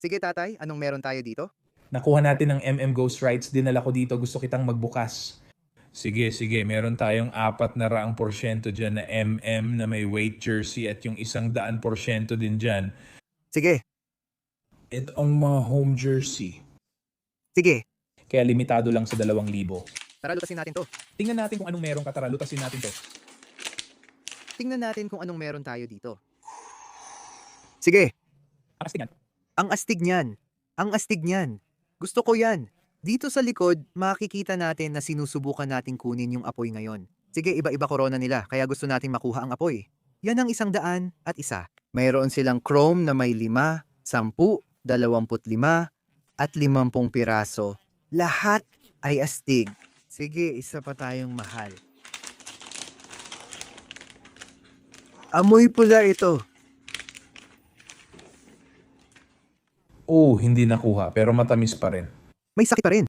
Sige tatay, anong meron tayo dito? Nakuha natin ng Ghost Rights, dinala ko dito, gusto kitang magbukas. Sige, meron tayong 400% dyan na na may weight jersey at yung 100% din dyan. Sige, Ito ang mga home jersey. sige. Kaya limitado lang sa 2,000. Tara, lutasin natin to. Tingnan natin kung anong meron ka, tara, lutasin natin to. Tingnan natin kung anong meron tayo dito. Sige, Ang astig yan. ang astig niyan. Ang astig niyan. Gusto ko yan. Dito sa likod, makikita natin na sinusubukan nating kunin yung apoy ngayon. Sige, iba-iba corona nila, kaya gusto nating makuha ang apoy. Yan ang 100 at isa. Mayroon silang chrome na may 5, 10, 25, at 50 piraso. Lahat ay astig. Sige, isa pa tayong mahal. Amoy pula ito. Oh, hindi nakuha, pero matamis pa rin. May sakit pa rin.